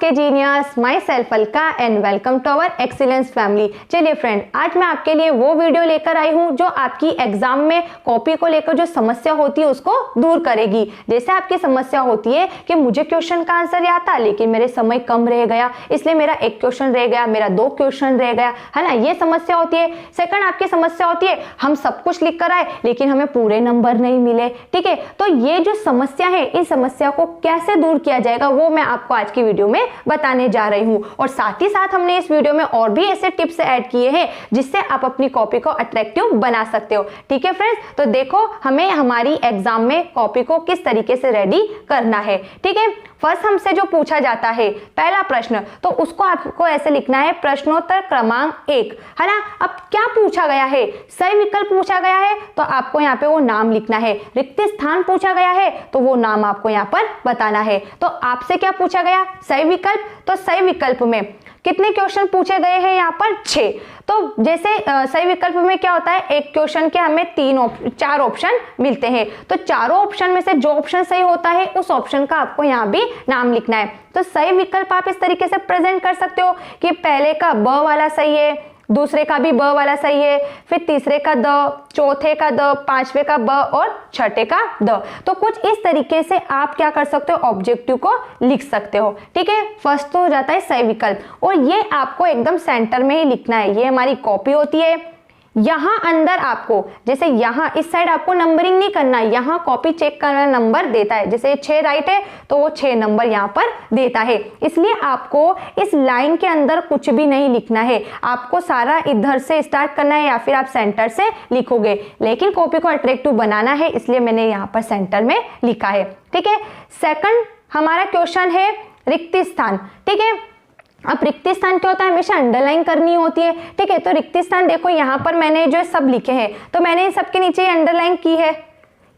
नमस्ते genius, myself Alka and welcome to our excellence family. चलिए friend, आज मैं आपके लिए वो वीडियो लेकर आई हूँ जो आपकी एग्जाम में कॉपी को लेकर जो समस्या होती है उसको दूर करेगी। जैसे आपकी समस्या होती है कि मुझे क्वेश्चन का आंसर याद था लेकिन मेरे समय कम रह गया, इसलिए मेरा एक क्वेश्चन रह गया, मेरा 2 क्वेश्चन रह गया, है ना, ये समस्या होती है। सेकंड आपकी समस्या होती है हम सब कुछ लिख कर आए लेकिन हमें पूरे नंबर नहीं मिले। ठीक है, तो ये जो समस्या है, इस समस्या को कैसे दूर किया जाएगा वो मैं आपको आज की वीडियो में बताने जा रही हूं। और साथ ही साथ हमने इस वीडियो में और भी ऐसे टिप्स ऐड किए हैं जिससे आप अपनी कॉपी को अट्रैक्टिव बना सकते हो। ठीक है फ्रेंड्स, तो देखो हमें हमारी एग्जाम में कॉपी को किस तरीके से रेडी करना है। ठीक है, फर्स्ट हमसे जो पूछा जाता है पहला प्रश्न, तो उसको आपको ऐसे लिखना है प्रश्नोत्तर क्रमांक 1, है ना। अब क्या पूछा गया है? सही विकल्प पूछा गया है तो आपको यहाँ पे वो नाम लिखना है। रिक्त स्थान पूछा गया है तो वो नाम आपको यहाँ पर बताना है। तो आपसे क्या पूछा गया? सही विकल्प। तो सही विकल्प में कितने क्वेश्चन पूछे गए हैं? यहाँ पर 6। तो जैसे सही विकल्प में क्या होता है, एक क्वेश्चन के हमें 4 ऑप्शन मिलते हैं, तो चारों ऑप्शन में से जो ऑप्शन सही होता है उस ऑप्शन का आपको यहाँ भी नाम लिखना है। तो सही विकल्प आप इस तरीके से प्रेजेंट कर सकते हो कि पहले का ब वाला सही है, दूसरे का भी ब वाला सही है, फिर तीसरे का द, चौथे का द, पांचवे का ब और छठे का द। तो कुछ इस तरीके से आप क्या कर सकते हो, ऑब्जेक्टिव को लिख सकते हो। ठीक है, फर्स्ट तो हो जाता है सही विकल्प और ये आपको एकदम सेंटर में ही लिखना है। ये हमारी कॉपी होती है, यहाँ अंदर आपको जैसे यहाँ इस साइड आपको नंबरिंग नहीं करना, यहाँ कॉपी चेक करना नंबर देता है। जैसे 6 राइट है तो वो 6 नंबर यहाँ पर देता है, इसलिए आपको इस लाइन के अंदर कुछ भी नहीं लिखना है। आपको सारा इधर से स्टार्ट करना है या फिर आप सेंटर से लिखोगे, लेकिन कॉपी को अट्रैक्टिव बनाना है इसलिए मैंने यहाँ पर सेंटर में लिखा है। ठीक है, सेकंड हमारा क्वेश्चन है रिक्त स्थान। ठीक है, अब रिक्त स्थान क्या होता है, हमेशा अंडरलाइन करनी होती है। ठीक है, तो रिक्त स्थान देखो यहाँ पर मैंने जो सब लिखे हैं तो मैंने इन सबके नीचे अंडरलाइन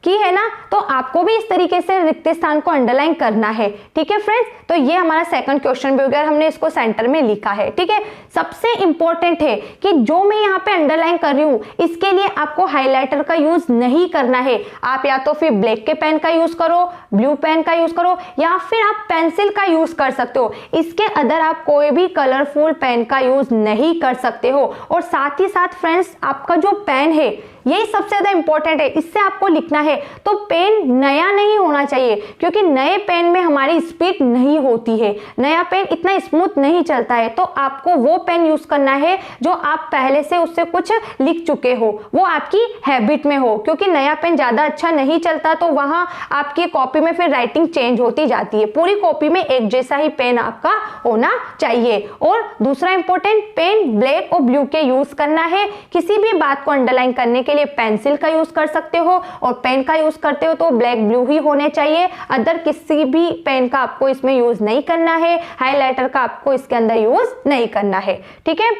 की है ना, तो आपको भी इस तरीके से रिक्त स्थान को अंडरलाइन करना है। ठीक है फ्रेंड्स, तो ये हमारा सेकंड क्वेश्चन भी हो गया, हमने इसको सेंटर में लिखा है। ठीक है, सबसे इंपॉर्टेंट है कि जो मैं यहाँ पे अंडरलाइन कर रही हूँ इसके लिए आपको हाइलाइटर का यूज नहीं करना है। आप या तो फिर ब्लैक के पेन का यूज करो, ब्लू पेन का यूज करो या फिर आप पेंसिल का यूज कर सकते हो। इसके अदर आप कोई भी कलरफुल पेन का यूज नहीं कर सकते हो। और साथ ही साथ फ्रेंड्स, आपका जो पेन है यही सबसे ज्यादा इंपॉर्टेंट है, इससे आपको लिखना है तो पेन नया नहीं होना चाहिए, क्योंकि नए पेन में हमारी स्पीड नहीं होती है, नया पेन इतना स्मूथ नहीं चलता है। तो आपको वो पेन यूज करना है जो आप पहले से उससे कुछ लिख चुके हो, वो आपकी हैबिट में हो, क्योंकि नया पेन ज्यादा अच्छा नहीं चलता तो वहां आपकी कॉपी में फिर राइटिंग चेंज होती जाती है। पूरी कॉपी में एक जैसा ही पेन आपका होना चाहिए। और दूसरा इंपॉर्टेंट, पेन ब्लैक और ब्लू के यूज करना है। किसी भी बात को अंडरलाइन करने के लिए पेंसिल का यूज कर सकते हो और पेन का यूज करते हो तो ब्लैक ब्लू ही होने चाहिए, अदर किसी भी पेन का आपको इसमें यूज नहीं करना है, हाइलाइटर का आपको इसके अंदर यूज नहीं करना है। ठीक है,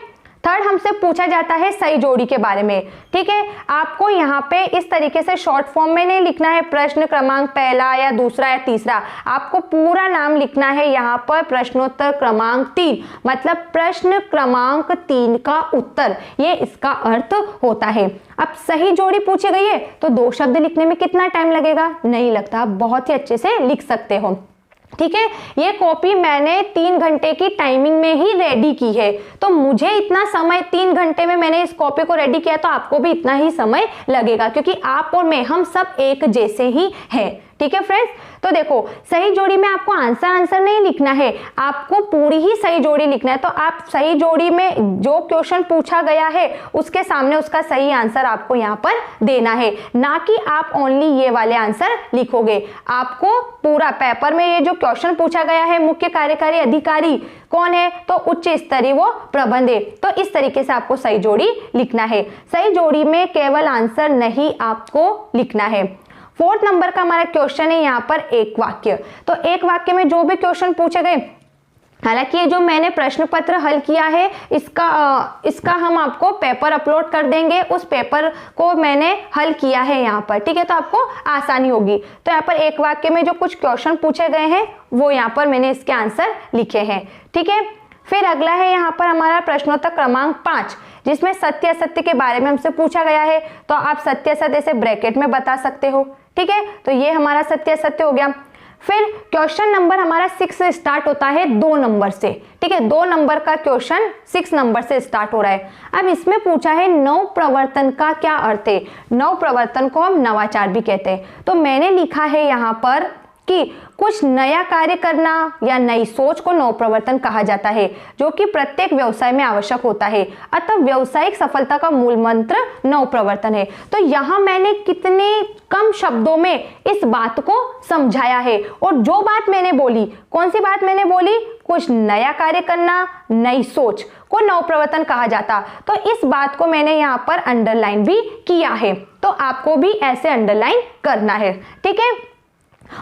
थर्ड हमसे पूछा जाता है सही जोड़ी के बारे में। ठीक है, आपको यहाँ पे इस तरीके से शॉर्ट फॉर्म में नहीं लिखना है प्रश्न क्रमांक पहला या दूसरा या तीसरा, आपको पूरा नाम लिखना है यहाँ पर प्रश्नोत्तर क्रमांक 3, मतलब प्रश्न क्रमांक 3 का उत्तर, ये इसका अर्थ होता है। अब सही जोड़ी पूछी गई है तो 2 शब्द लिखने में कितना टाइम लगेगा? नहीं लगता, आप बहुत ही अच्छे से लिख सकते हो। ठीक है, ये कॉपी मैंने 3 घंटे की टाइमिंग में ही रेडी की है, तो मुझे इतना समय 3 घंटे में मैंने इस कॉपी को रेडी किया, तो आपको भी इतना ही समय लगेगा, क्योंकि आप और मैं हम सब एक जैसे ही हैं। ठीक है फ्रेंड्स, तो देखो सही जोड़ी में आपको आंसर नहीं लिखना है, आपको पूरी ही सही जोड़ी लिखना है। तो आप सही जोड़ी में जो क्वेश्चन पूछा गया है उसके सामने उसका सही आंसर आपको यहाँ पर देना है, ना कि आप ओनली ये वाले आंसर लिखोगे। आपको पूरा पेपर में ये जो क्वेश्चन पूछा गया है, मुख्य कार्यकारी अधिकारी कौन है, तो उच्च स्तरीय वो प्रबंध है, तो इस तरीके से आपको सही जोड़ी लिखना है। सही जोड़ी में केवल आंसर नहीं आपको लिखना है। 4th नंबर का हमारा क्वेश्चन है यहाँ पर एक वाक्य। तो एक वाक्य में जो भी क्वेश्चन पूछे गए, हालांकि ये जो मैंने प्रश्न पत्र हल किया है इसका हम आपको पेपर अपलोड कर देंगे, उस पेपर को मैंने हल किया है यहाँ पर। ठीक है, तो आपको आसानी होगी। तो यहाँ पर एक वाक्य में जो कुछ क्वेश्चन पूछे गए हैं वो यहाँ पर मैंने इसके आंसर लिखे हैं। ठीक है, फिर अगला है यहाँ पर हमारा प्रश्नोत्तर क्रमांक 5, जिसमें सत्य असत्य के बारे में हमसे पूछा गया है। तो आप सत्य असत्य ऐसे ब्रैकेट में बता सकते हो। ठीक है, तो ये हमारा सत्य असत्य हो गया। फिर क्वेश्चन नंबर हमारा 6 से स्टार्ट होता है 2 नंबर से, ठीक है। 2 नंबर का क्वेश्चन 6 नंबर से स्टार्ट हो रहा है। अब इसमें पूछा है नव प्रवर्तन का क्या अर्थ है। नव प्रवर्तन को हम नवाचार भी कहते हैं। तो मैंने लिखा है यहाँ पर कि कुछ नया कार्य करना या नई सोच को नवप्रवर्तन कहा जाता है, जो कि प्रत्येक व्यवसाय में आवश्यक होता है। अतः व्यावसायिक सफलता का मूल मंत्र नवप्रवर्तन है। तो यहाँ मैंने कितने कम शब्दों में इस बात को समझाया है, और जो बात मैंने बोली, कौन सी बात मैंने बोली, कुछ नया कार्य करना, नई सोच को नवप्रवर्तन कहा जाता। तो इस बात को मैंने यहाँ पर अंडरलाइन भी किया है, तो आपको भी ऐसे अंडरलाइन करना है, ठीक है।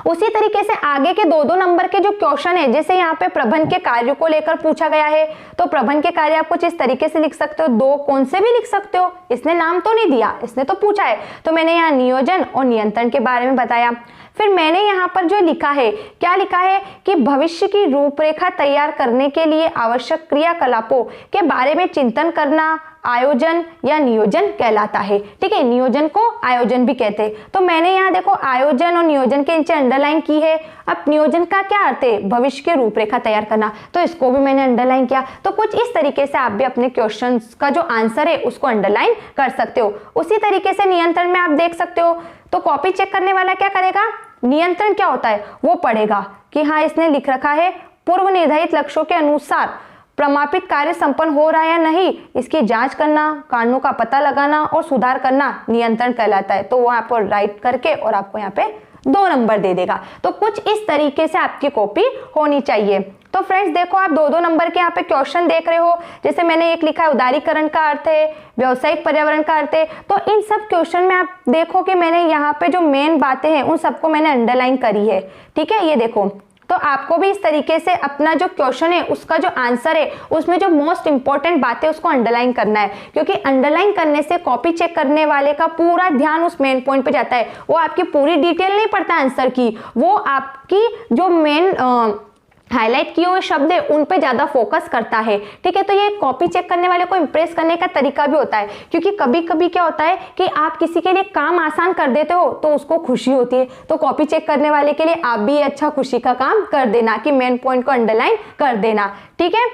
उसी तरीके से आगे के 2-2 नंबर के जो क्वेश्चन है, जैसे यहाँ पे प्रबंध के कार्य को लेकर पूछा गया है, तो प्रबंध के कार्य आप कुछ इस तरीके से लिख सकते हो, 2 कौन से भी लिख सकते हो। इसने नाम तो नहीं दिया, इसने तो पूछा है, तो मैंने यहाँ नियोजन और नियंत्रण के बारे में बताया। फिर मैंने यहाँ पर जो लिखा है, क्या लिखा है कि भविष्य की रूपरेखा तैयार करने के लिए आवश्यक क्रियाकलापों के बारे में चिंतन करना आयोजन या नियोजन कहलाता है, ठीक है। नियोजन को आयोजन भी कहते हैं। तो मैंने यहाँ देखो आयोजन और नियोजन के नीचे अंडरलाइन की है। अब नियोजन का क्या अर्थ है, भविष्य की रूपरेखा तैयार करना, तो इसको भी मैंने अंडरलाइन किया। तो कुछ इस तरीके से आप भी अपने क्वेश्चंस का जो आंसर है उसको अंडरलाइन कर सकते हो। उसी तरीके से नियंत्रण में आप देख सकते हो, तो कॉपी चेक करने वाला क्या करेगा, नियंत्रण क्या होता है वो पढ़ेगा कि हाँ इसने लिख रखा है पूर्व निर्धारित लक्ष्यों के अनुसार प्रमापित कार्य संपन्न हो रहा है या नहीं, इसकी जांच करना, कारणों का पता लगाना और सुधार करना नियंत्रण कहलाता है। तो वो आपको राइट करके और आपको यहाँ पे 2 नंबर दे देगा। तो कुछ इस तरीके से आपकी कॉपी होनी चाहिए। तो फ्रेंड्स देखो, आप 2-2 नंबर के यहाँ पे क्वेश्चन देख रहे हो। जैसे मैंने एक लिखा है उदारीकरण का अर्थ है, व्यावसायिक पर्यावरण का अर्थ है। तो इन सब क्वेश्चन में आप देखो कि मैंने यहाँ पे जो मेन बातें हैं उन सबको मैंने अंडरलाइन करी है, ठीक है। ये देखो, तो आपको भी इस तरीके से अपना जो क्वेश्चन है उसका जो आंसर है उसमें जो मोस्ट इंपॉर्टेंट बात है उसको अंडरलाइन करना है, क्योंकि अंडरलाइन करने से कॉपी चेक करने वाले का पूरा ध्यान उस मेन पॉइंट पे जाता है। वो आपकी पूरी डिटेल नहीं पढ़ता आंसर की, वो आपकी जो मेन हाईलाइट किए हुए शब्द है उन पे ज्यादा फोकस करता है, ठीक है। तो ये कॉपी चेक करने वाले को इंप्रेस करने का तरीका भी होता है, क्योंकि कभी कभी क्या होता है कि आप किसी के लिए काम आसान कर देते हो तो उसको खुशी होती है। तो कॉपी चेक करने वाले के लिए आप भी अच्छा खुशी का काम कर देना कि मेन पॉइंट को अंडरलाइन कर देना, ठीक है।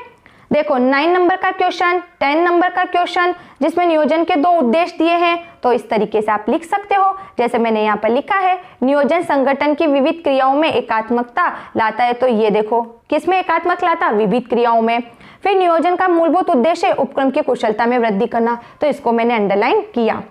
देखो 9 नंबर का क्वेश्चन, 10 नंबर का क्वेश्चन जिसमें नियोजन के 2 उद्देश्य दिए हैं, तो इस तरीके से आप लिख सकते हो। जैसे मैंने यहाँ पर लिखा है, नियोजन संगठन की विविध क्रियाओं में एकात्मकता लाता है। तो ये देखो किसमें एकात्मक लाता, विविध क्रियाओं में। फिर नियोजन का मूलभूत उद्देश्य उपक्रम की कुशलता में वृद्धि करना, तो इसको मैंने अंडरलाइन किया।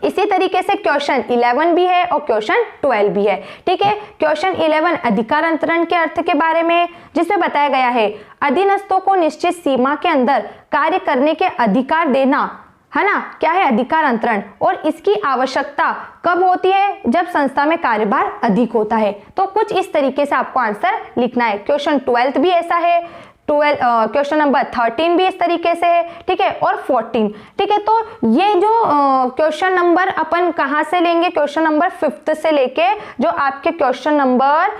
इसी तरीके से क्वेश्चन 11 भी है और क्वेश्चन 12 भी है, ठीक है। क्वेश्चन 11 अधिकार अंतरण के अर्थ के बारे में, जिसमें बताया गया है अधीनस्थों को निश्चित सीमा के अंदर कार्य करने के अधिकार देना, है ना। क्या है अधिकार अंतरण, और इसकी आवश्यकता कब होती है, जब संस्था में कार्यभार अधिक होता है। तो कुछ इस तरीके से आपको आंसर लिखना है। क्वेश्चन 12 भी ऐसा है, क्वेश्चन नंबर 13 भी इस तरीके से है, ठीक है, और 14, ठीक है। तो ये जो क्वेश्चन नंबर अपन कहाँ से लेंगे, क्वेश्चन नंबर 5 से लेके जो आपके क्वेश्चन नंबर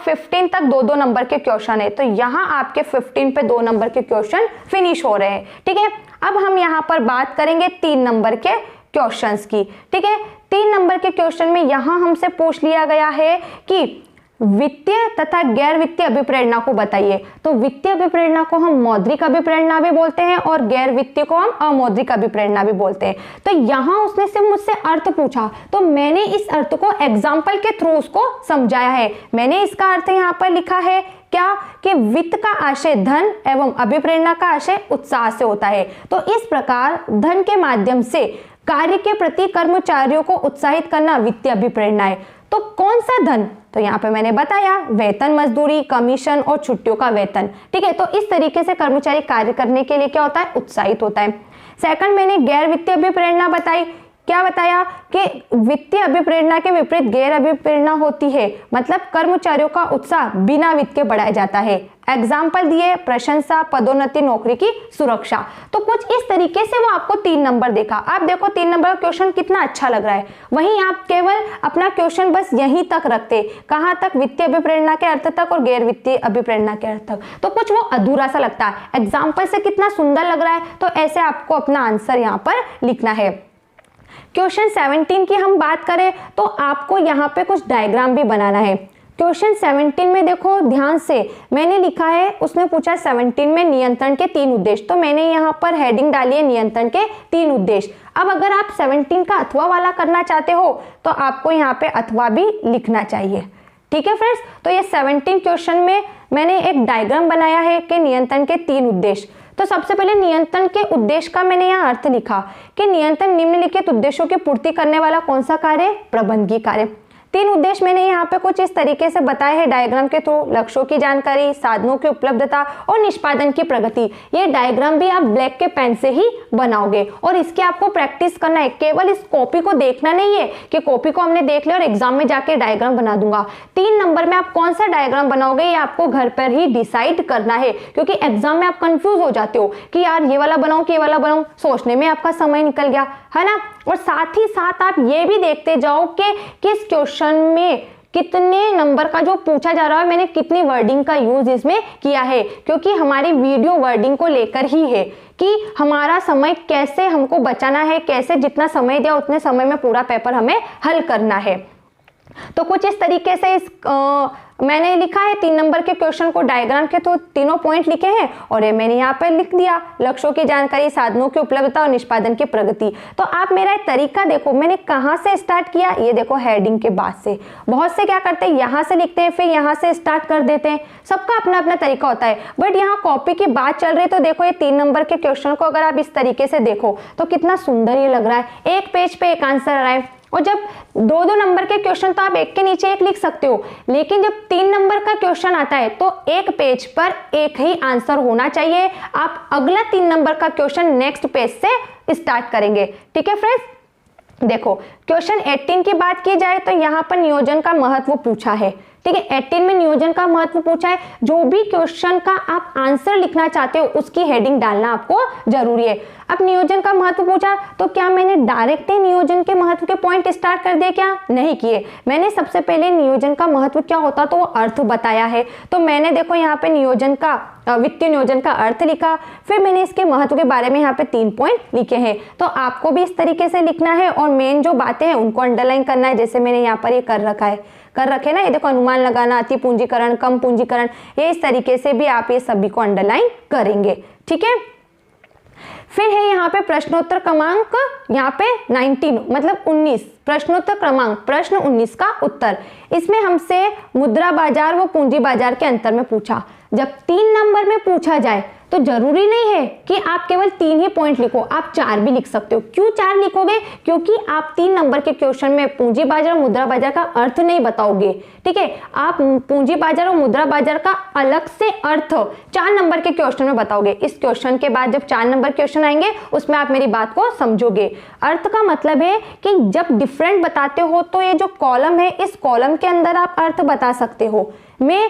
15 तक 2-2 नंबर के क्वेश्चन है। तो यहाँ आपके 15 पे 2 नंबर के क्वेश्चन फिनिश हो रहे हैं, ठीक है। अब हम यहाँ पर बात करेंगे 3 नंबर के क्वेश्चंस की, ठीक है। 3 नंबर के क्वेश्चन में यहाँ हमसे पूछ लिया गया है कि वित्तीय तथा गैर वित्तीय अभिप्रेरणा को बताइए। तो वित्तीय अभिप्रेरणा को हम मौद्रिक अभिप्रेरणा भी बोलते हैं और गैर वित्तीय को हम अमौद्रिक अभिप्रेरणा भी बोलते हैं। तो यहाँ उसने सिर्फ मुझसे अर्थ पूछा, तो मैंने इस अर्थ को एग्जाम्पल के थ्रू उसको समझाया है। मैंने इसका अर्थ यहाँ पर लिखा है क्या, कि वित्त का आशय धन एवं अभिप्रेरणा का आशय उत्साह से होता है। तो इस प्रकार धन के माध्यम से कार्य के प्रति कर्मचारियों को उत्साहित करना वित्तीय अभिप्रेरणा है। तो कौन सा धन, तो यहाँ पे मैंने बताया वेतन, मजदूरी, कमीशन और छुट्टियों का वेतन, ठीक है। तो इस तरीके से कर्मचारी कार्य करने के लिए क्या होता है, उत्साहित होता है। सेकंड मैंने गैर वित्तीय अभिप्रेरणा बताई, क्या बताया कि वित्तीय अभिप्रेरणा के विपरीत गैर अभिप्रेरणा होती है, मतलब कर्मचारियों का उत्साह बिना वित्त के बढ़ाया जाता है। एग्जाम्पल दिए प्रशंसा, पदोन्नति, नौकरी की सुरक्षा। तो कुछ इस तरीके से वो आपको 3 नंबर देखा। आप देखो 3 नंबर का क्वेश्चन कितना अच्छा लग रहा है। वहीं आप केवल अपना क्वेश्चन बस यहीं तक रखते, कहाँ तक, वित्तीय अभिप्रेरणा के अर्थ तक और गैर वित्तीय अभिप्रेरणा के अर्थ तक, तो कुछ वो अधूरा सा लगता है। एग्जाम्पल से कितना सुंदर लग रहा है, तो ऐसे आपको अपना आंसर यहाँ पर लिखना है। क्वेश्चन 17 की हम बात करें तो आपको यहाँ पे कुछ डायग्राम भी बनाना है। क्वेश्चन 17 में देखो ध्यान से मैंने लिखा है, उसने पूछा 17 में नियंत्रण के 3 उद्देश्य, तो मैंने यहाँ पर हेडिंग डाली है नियंत्रण के 3 उद्देश्य। अब अगर आप 17 का अथवा वाला करना चाहते हो तो आपको यहाँ पे अथवा भी लिखना चाहिए। ठीक है फ्रेंड्स, तो ये 17 क्वेश्चन में मैंने एक डायग्राम बनाया है कि नियंत्रण के 3 उद्देश्य। तो सबसे पहले नियंत्रण के उद्देश्य का मैंने यहाँ अर्थ लिखा कि नियंत्रण निम्नलिखित उद्देश्यों की पूर्ति करने वाला कौन सा कार्य, प्रबंधकीय कार्य। 3 उद्देश्य मैंने यहाँ पे कुछ इस तरीके से बताए हैं डायग्राम के थ्रू, लक्ष्यों की जानकारी, साधनों की उपलब्धता और निष्पादन की प्रगति। ये डायग्राम भी आप ब्लैक के पेन से ही बनाओगे और इसकी आपको प्रैक्टिस करना है। केवल इस कॉपी को देखना नहीं है कि कॉपी को हमने देख लिया और एग्जाम में जाके डायग्राम बना दूंगा। 3 नंबर में आप कौन सा डायग्राम बनाओगे ये आपको घर पर ही डिसाइड करना है, क्योंकि एग्जाम में आप कंफ्यूज हो जाते हो कि यार ये वाला बनाऊं कि ये वाला बनाऊं, सोचने में आपका समय निकल गया है ना। और साथ ही साथ आप ये भी देखते जाओ कि किस क्वेश्चन में कितने नंबर का जो पूछा जा रहा है, मैंने कितनी वर्डिंग का यूज इसमें किया है, क्योंकि हमारी वीडियो वर्डिंग को लेकर ही है कि हमारा समय कैसे हमको बचाना है, कैसे जितना समय दिया उतने समय में पूरा पेपर हमें हल करना है। तो कुछ इस तरीके से मैंने लिखा है 3 नंबर के क्वेश्चन को डायग्राम के तो तीनों पॉइंट लिखे हैं और ये मैंने यहाँ पे लिख दिया, लक्ष्यों की जानकारी, साधनों की उपलब्धता और निष्पादन की प्रगति। तो आप मेरा एक तरीका देखो, मैंने कहाँ से स्टार्ट किया, ये देखो हेडिंग के बाद से। बहुत से क्या करते हैं यहाँ से लिखते हैं फिर यहाँ से स्टार्ट कर देते हैं, सबका अपना अपना तरीका होता है। बट यहाँ कॉपी की बात चल रही है तो देखो ये 3 नंबर के क्वेश्चन को अगर आप इस तरीके से देखो तो कितना सुंदर ये लग रहा है, एक पेज पे एक आंसर आ रहा है। और जब 2-2 नंबर के क्वेश्चन तो आप एक के नीचे एक लिख सकते हो, लेकिन जब 3 नंबर का क्वेश्चन आता है तो एक पेज पर एक ही आंसर होना चाहिए। आप अगला 3 नंबर का क्वेश्चन नेक्स्ट पेज से स्टार्ट करेंगे। ठीक है फ्रेंड्स, देखो क्वेश्चन 18 की बात की जाए तो यहाँ पर नियोजन का महत्व पूछा है। ठीक है, 18 में नियोजन का महत्व पूछा है। जो भी क्वेश्चन का आप आंसर लिखना चाहते हो उसकी हेडिंग डालना आपको जरूरी है। अब नियोजन का महत्व पूछा तो क्या मैंने डायरेक्ट ही नियोजन के महत्व के पॉइंट स्टार्ट कर दिए, क्या नहीं किए। मैंने सबसे पहले नियोजन का महत्व क्या होता तो वो अर्थ बताया है। तो मैंने देखो यहाँ पे नियोजन का वित्तीय नियोजन का अर्थ लिखा, फिर मैंने इसके महत्व के बारे में यहाँ पे 3 पॉइंट लिखे हैं। तो आपको भी इस तरीके से लिखना है और मेन जो बातें हैं उनको अंडरलाइन करना है, जैसे मैंने यहाँ पर ये कर रखे ना, ये देखो अनुमान लगाना, अति पूंजीकरण, कम पूंजीकरण, ये इस तरीके से भी आप ये सभी को अंडरलाइन करेंगे। ठीक है, फिर है यहाँ पे प्रश्नोत्तर क्रमांक, यहाँ पे 19 मतलब 19 प्रश्नोत्तर क्रमांक, प्रश्न 19 का उत्तर। इसमें हमसे मुद्रा बाजार व पूंजी बाजार के अंतर में पूछा। जब 3 नंबर में पूछा जाए तो जरूरी नहीं है कि आप केवल 3 ही पॉइंट लिखो, आप 4 भी लिख सकते हो। क्यों 4 लिखोगे, क्योंकि आप 3 नंबर के क्वेश्चन में पूंजी बाजार और मुद्रा बाजार का अर्थ नहीं बताओगे। ठीक है, आप पूंजी बाजार और मुद्रा बाजार का अलग से अर्थ 4 नंबर के क्वेश्चन में बताओगे। इस क्वेश्चन के बाद जब 4 नंबर क्वेश्चन आएंगे उसमें आप मेरी बात को समझोगे। अर्थ का मतलब है कि जब डिफरेंट बताते हो तो ये जो कॉलम है इस कॉलम के अंदर आप अर्थ बता सकते हो। मैं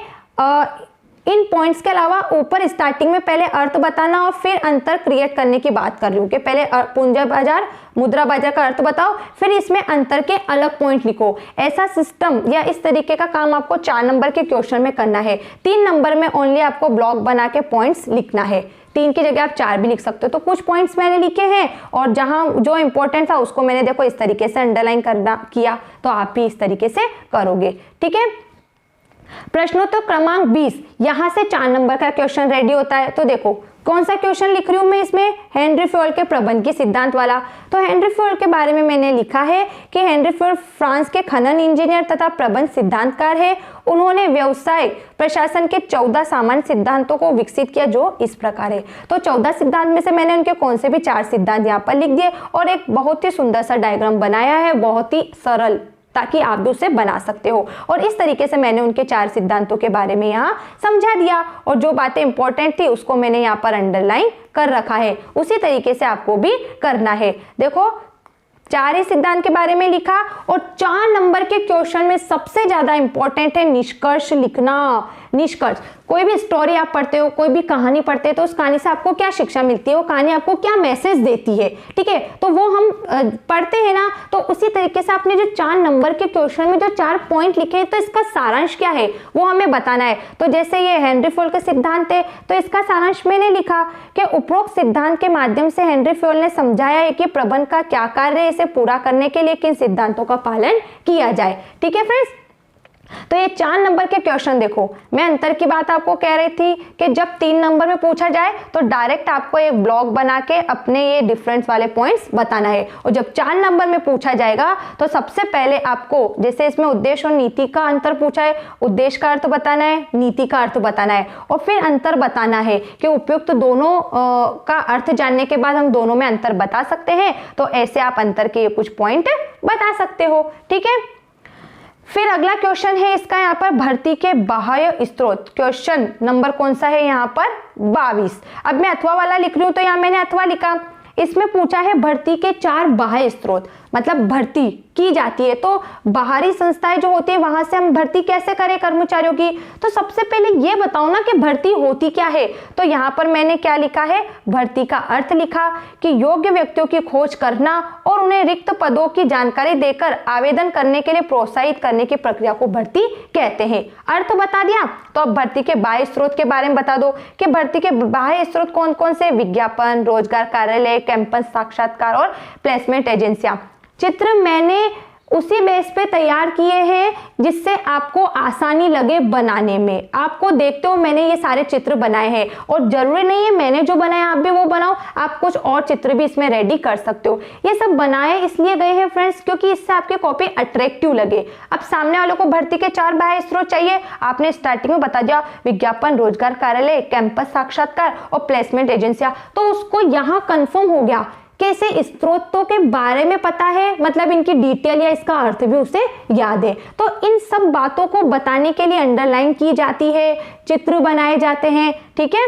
इन पॉइंट्स के अलावा ऊपर स्टार्टिंग में पहले अर्थ बताना और फिर अंतर क्रिएट करने की बात कर रही हूँ कि पहले पूंजी बाजार मुद्रा बाजार का अर्थ बताओ, फिर इसमें अंतर के अलग पॉइंट लिखो। ऐसा सिस्टम या इस तरीके का काम आपको 4 नंबर के क्वेश्चन में करना है। 3 नंबर में ओनली आपको ब्लॉक बना के पॉइंट्स लिखना है। 3 की जगह आप 4 भी लिख सकते हो। तो कुछ पॉइंट्स मैंने लिखे हैं और जहां जो इंपॉर्टेंट था उसको मैंने देखो इस तरीके से अंडरलाइन किया, तो आप भी इस तरीके से करोगे। ठीक है, प्रश्नोत्तर क्रमांक 20, यहां से 4 नंबर का क्वेश्चन रेडी होता है। तो देखो कौन सा क्वेश्चन लिख रही हूं मैं इसमें, हेनरी फ्योल के प्रबंध की सिद्धांत वाला। तो हेनरी फ्योल के बारे में मैंने लिखा है कि हेनरी फ्योल फ्रांस के खनन इंजीनियर तथा प्रबंध सिद्धांतकार है। उन्होंने व्यवसाय प्रशासन के 14 सामान्य सिद्धांतों को विकसित किया जो इस प्रकार है। तो 14 सिद्धांत में से मैंने उनके कौन से भी 4 सिद्धांत यहाँ पर लिख दिए और एक बहुत ही सुंदर सा डायग्राम बनाया है, बहुत ही सरल, ताकि आप भी उसे बना सकते हो। और इस तरीके से मैंने उनके 4 सिद्धांतों के बारे में यहाँ समझा दिया और जो बातें इंपॉर्टेंट थी उसको मैंने यहाँ पर अंडरलाइन कर रखा है। उसी तरीके से आपको भी करना है। देखो 4 ही सिद्धांत के बारे में लिखा और 4 नंबर के क्वेश्चन में सबसे ज्यादा इंपॉर्टेंट है निष्कर्ष लिखना। निष्कर्ष, कोई भी स्टोरी आप पढ़ते हो, कोई भी कहानी पढ़ते हो तो उस कहानी से आपको क्या शिक्षा मिलती है, वो कहानी आपको क्या मैसेज देती है। ठीक है, तो वो हम पढ़ते हैं ना, तो उसी तरीके से आपने जो 4 नंबर के क्वेश्चन में जो 4 पॉइंट लिखे हैं तो इसका सारांश क्या है वो हमें बताना है। तो जैसे ये हेनरी फ्योल के सिद्धांत है तो इसका सारांश मैंने लिखा कि उपरोक्त सिद्धांत के माध्यम से हेनरी फ्योल ने समझाया है कि प्रबंध का क्या कार्य है, इसे पूरा करने के लिए किन सिद्धांतों का पालन किया जाए। ठीक है फ्रेंड्स, तो ये 4 नंबर के क्वेश्चन देखो, मैं अंतर की बात आपको कह रही थी कि जब 3 नंबर में पूछा जाए तो डायरेक्ट आपको एक ब्लॉक बना के अपने ये डिफरेंस वाले पॉइंट्स बताना है, और जब 4 नंबर में पूछा जाएगा तो सबसे पहले आपको, जैसे इसमें उद्देश्य और नीति का अंतर पूछा है, उद्देश्य का अर्थ बताना है, नीति का अर्थ बताना है, और फिर अंतर बताना है कि उपयुक्त दोनों का अर्थ जानने के बाद हम दोनों में अंतर बता सकते हैं। तो ऐसे आप अंतर के कुछ पॉइंट बता सकते हो। ठीक है, फिर अगला क्वेश्चन है इसका यहाँ पर भर्ती के बाह्य स्रोत। क्वेश्चन नंबर कौन सा है यहाँ पर? 22। अब मैं अथवा वाला लिख रही हूँ तो यहाँ मैंने अथवा लिखा। इसमें पूछा है भर्ती के 4 बाह्य स्रोत, मतलब भर्ती की जाती है तो बाहरी संस्थाएं जो होती है वहां से हम भर्ती कैसे करें कर्मचारियों की। तो सबसे पहले ये बताओ ना कि भर्ती होती क्या है। तो यहाँ पर मैंने क्या लिखा है? भर्ती का अर्थ लिखा कि योग्य व्यक्तियों की खोज करना और उन्हें रिक्त पदों की जानकारी देकर आवेदन करने के लिए प्रोत्साहित करने की प्रक्रिया को भर्ती कहते हैं। अर्थ बता दिया, तो अब भर्ती के बाह्य स्रोत के बारे में बता दो कि भर्ती के बाह्य स्रोत कौन कौन से? विज्ञापन, रोजगार कार्यालय, कैंपस साक्षात्कार और प्लेसमेंट एजेंसियां। चित्र मैंने उसी बेस पे तैयार किए हैं जिससे आपको आसानी लगे बनाने में। आपको देखते हो मैंने ये सारे चित्र बनाए हैं, और जरूरी नहीं है मैंने जो बनाया आप भी वो बनाओ, आप कुछ और चित्र भी इसमें रेडी कर सकते हो। ये सब बनाए इसलिए गए हैं फ्रेंड्स क्योंकि इससे आपकी कॉपी अट्रैक्टिव लगे। अब सामने वालों को भर्ती के 4 बाह्य स्रोत चाहिए, आपने स्टार्टिंग में बता दिया विज्ञापन, रोजगार कार्यालय, कैंपस साक्षात्कार और प्लेसमेंट एजेंसियां, तो उसको यहाँ कंफर्म हो गया कैसे स्रोतों के बारे में पता है, मतलब इनकी डिटेल या इसका अर्थ भी उसे याद है। तो इन सब बातों को बताने के लिए अंडरलाइन की जाती है, चित्र बनाए जाते हैं। ठीक है,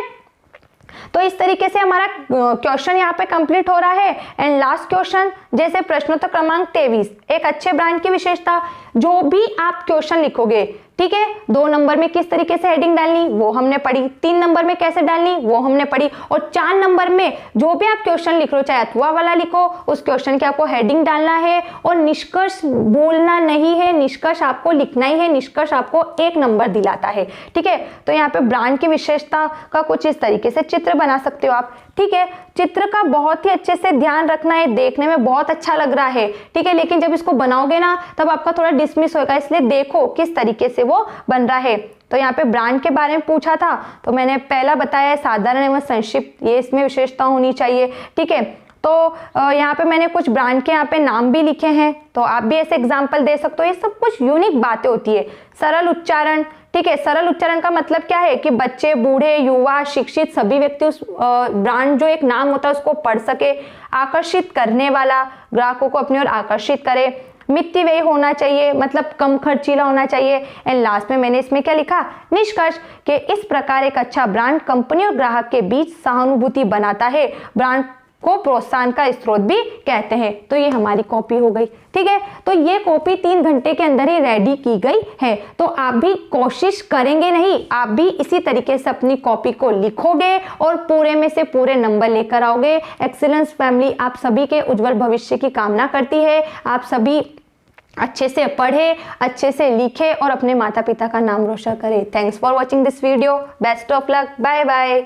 तो इस तरीके से हमारा क्वेश्चन यहाँ पे कंप्लीट हो रहा है। एंड लास्ट क्वेश्चन, जैसे प्रश्नोत्तर क्रमांक 23, एक अच्छे ब्रांड की विशेषता। जो भी आप क्वेश्चन लिखोगे, ठीक है, 2 नंबर में किस तरीके से हेडिंग डालनी वो हमने पढ़ी, 3 नंबर में कैसे डालनी वो हमने पढ़ी, और 4 नंबर में जो भी आप क्वेश्चन लिख रहे हो, चाहे अथवा वाला लिखो, उस क्वेश्चन के आपको हेडिंग डालना है और निष्कर्ष बोलना नहीं है, निष्कर्ष आपको लिखना ही है। निष्कर्ष आपको 1 नंबर दिलाता है। ठीक है, तो यहाँ पे ब्रांड की विशेषता का कुछ इस तरीके से चित्र बना सकते हो आप। ठीक है, चित्र का बहुत ही अच्छे से ध्यान रखना है, देखने में बहुत अच्छा लग रहा है। ठीक है, लेकिन जब इसको बनाओगे ना तब आपका थोड़ा डिसमिस होगा, इसलिए देखो किस तरीके से वो बन रहा है। तो यहाँ पे ब्रांड के बारे में पूछा था तो मैंने पहला बताया है साधारण एवं संक्षिप्त, ये इसमें विशेषता होनी चाहिए। ठीक है, तो यहाँ पे मैंने कुछ ब्रांड के यहाँ पे नाम भी लिखे हैं, तो आप भी ऐसे एग्जाम्पल दे सकते हो। ये सब कुछ यूनिक बातें होती है। सरल उच्चारण, ठीक है, सरल उच्चारण का मतलब क्या है कि बच्चे, बूढ़े, युवा, शिक्षित सभी व्यक्ति उस ब्रांड जो एक नाम होता है उसको पढ़ सके। आकर्षित करने वाला, ग्राहकों को अपनी ओर आकर्षित करे। मितव्ययी होना चाहिए, मतलब कम खर्चीला होना चाहिए। एंड लास्ट में मैंने इसमें क्या लिखा? निष्कर्ष कि इस प्रकार एक अच्छा ब्रांड कंपनी और ग्राहक के बीच सहानुभूति बनाता है, ब्रांड को प्रोत्साहन का स्रोत भी कहते हैं। तो ये हमारी कॉपी हो गई। ठीक है, तो ये कॉपी 3 घंटे के अंदर ही रेडी की गई है। तो आप भी कोशिश करेंगे नहीं, आप भी इसी तरीके से अपनी कॉपी को लिखोगे और पूरे में से पूरे नंबर लेकर आओगे। एक्सीलेंस फैमिली आप सभी के उज्जवल भविष्य की कामना करती है। आप सभी अच्छे से पढ़े, अच्छे से लिखे और अपने माता पिता का नाम रोशन करें। Thanks for watching this video. Best of luck. Bye bye.